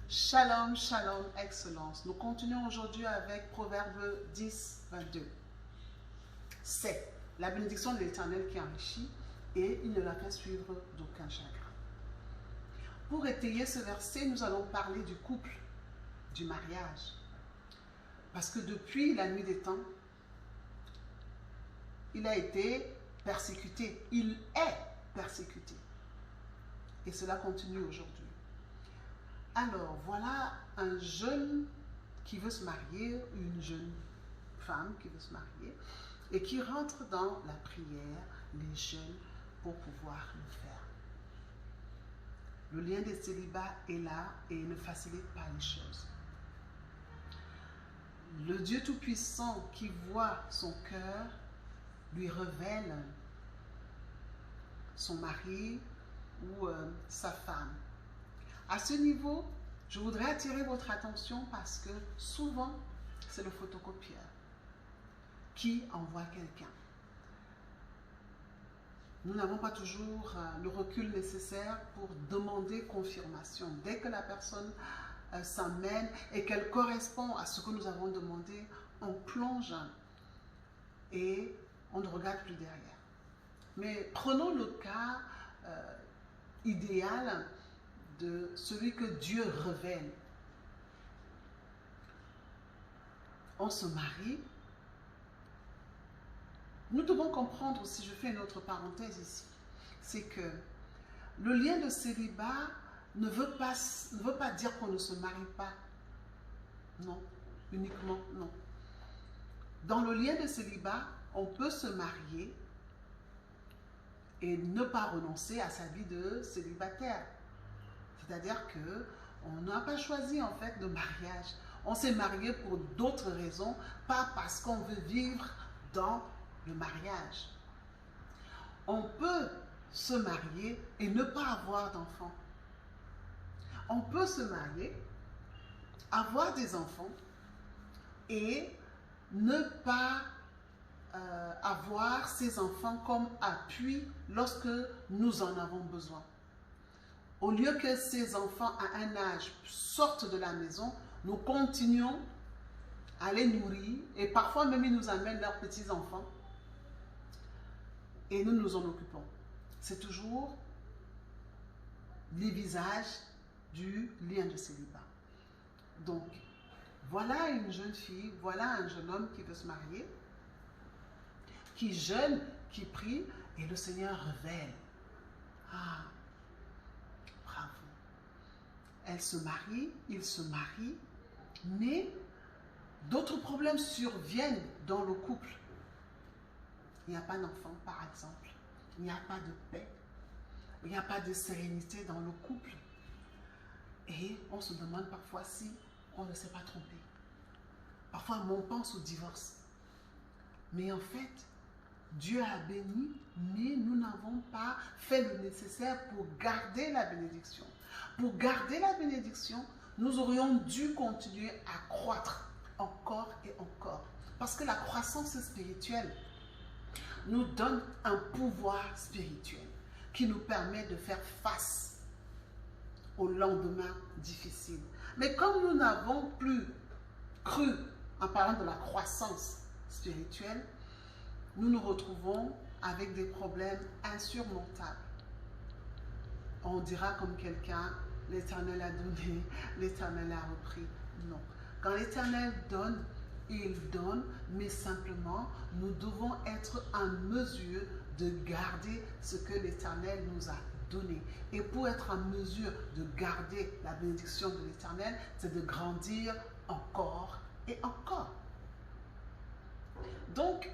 Shalom, shalom, excellence. Nous continuons aujourd'hui avec Proverbe 10, 22. C'est la bénédiction de l'Éternel qui enrichit et il ne la fait suivre d'aucun chagrin. Pour étayer ce verset, nous allons parler du couple, du mariage. Parce que depuis la nuit des temps, il a été persécuté. Il est persécuté. Et cela continue aujourd'hui. Alors, voilà un jeune qui veut se marier, une jeune femme qui veut se marier, et qui rentre dans la prière, les jeûnes, pour pouvoir le faire. Le lien des célibats est là et ne facilite pas les choses. Le Dieu Tout-Puissant qui voit son cœur lui révèle son mari ou sa femme. À ce niveau, je voudrais attirer votre attention parce que souvent, c'est le photocopieur qui envoie quelqu'un. Nous n'avons pas toujours le recul nécessaire pour demander confirmation. Dès que la personne s'amène et qu'elle correspond à ce que nous avons demandé, on plonge et on ne regarde plus derrière. Mais prenons le cas idéal de celui que Dieu révèle. On se marie. Nous devons comprendre, si je fais une autre parenthèse ici, c'est que le lien de célibat ne veut pas dire qu'on ne se marie pas. Non, uniquement non. Dans le lien de célibat, on peut se marier et ne pas renoncer à sa vie de célibataire. C'est-à-dire qu'on n'a pas choisi en fait de mariage. On s'est marié pour d'autres raisons, pas parce qu'on veut vivre dans le mariage. On peut se marier et ne pas avoir d'enfants. On peut se marier, avoir des enfants et ne pas avoir ces enfants comme appui lorsque nous en avons besoin. Au lieu que ces enfants à un âge sortent de la maison, nous continuons à les nourrir et parfois même ils nous amènent leurs petits-enfants et nous nous en occupons. C'est toujours les visages du lien de célibat. Donc, voilà une jeune fille, voilà un jeune homme qui veut se marier, qui jeûne, qui prie et le Seigneur révèle. Ah, bravo. Elle se marie, il se marie, mais d'autres problèmes surviennent dans le couple. Il n'y a pas d'enfant, par exemple. Il n'y a pas de paix. Il n'y a pas de sérénité dans le couple. Et on se demande parfois si on ne s'est pas trompé. Parfois, on pense au divorce. Mais en fait, Dieu a béni, mais nous n'avons pas fait le nécessaire pour garder la bénédiction. Pour garder la bénédiction, nous aurions dû continuer à croître encore et encore. Parce que la croissance spirituelle nous donne un pouvoir spirituel qui nous permet de faire face au lendemain difficile. Mais comme nous n'avons plus cru en parlant de la croissance spirituelle, nous nous retrouvons avec des problèmes insurmontables. On dira comme quelqu'un, l'Éternel a donné, l'Éternel a repris. Non. Quand l'Éternel donne, il donne, mais simplement, nous devons être en mesure de garder ce que l'Éternel nous a donné. Et pour être en mesure de garder la bénédiction de l'Éternel, c'est de grandir encore et encore. Donc,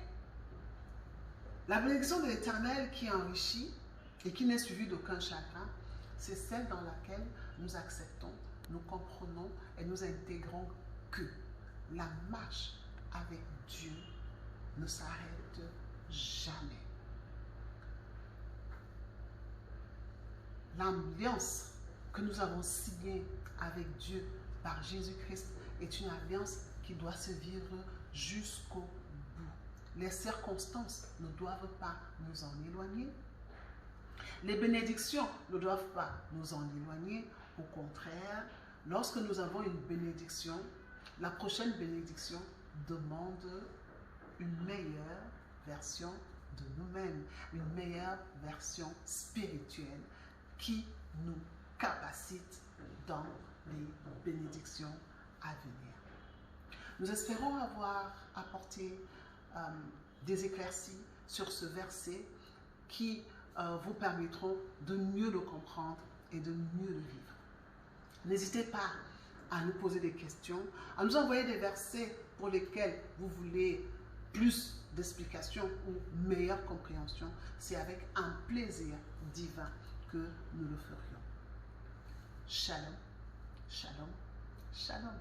la bénédiction de l'Éternel qui enrichit et qui n'est suivie d'aucun chagrin, c'est celle dans laquelle nous acceptons, nous comprenons et nous intégrons que la marche avec Dieu ne s'arrête jamais. L'alliance que nous avons signée avec Dieu par Jésus-Christ est une alliance qui doit se vivre jusqu'au bout. Les circonstances ne doivent pas nous en éloigner. Les bénédictions ne doivent pas nous en éloigner. Au contraire, Lorsque nous avons une bénédiction, la prochaine bénédiction demande une meilleure version de nous-mêmes, une meilleure version spirituelle qui nous capacite dans les bénédictions à venir. Nous espérons avoir apporté des éclaircies sur ce verset qui vous permettront de mieux le comprendre et de mieux le vivre. N'hésitez pas à nous poser des questions, à nous envoyer des versets pour lesquels vous voulez plus d'explications ou meilleure compréhension. C'est avec un plaisir divin que nous le ferions. Shalom, shalom, shalom.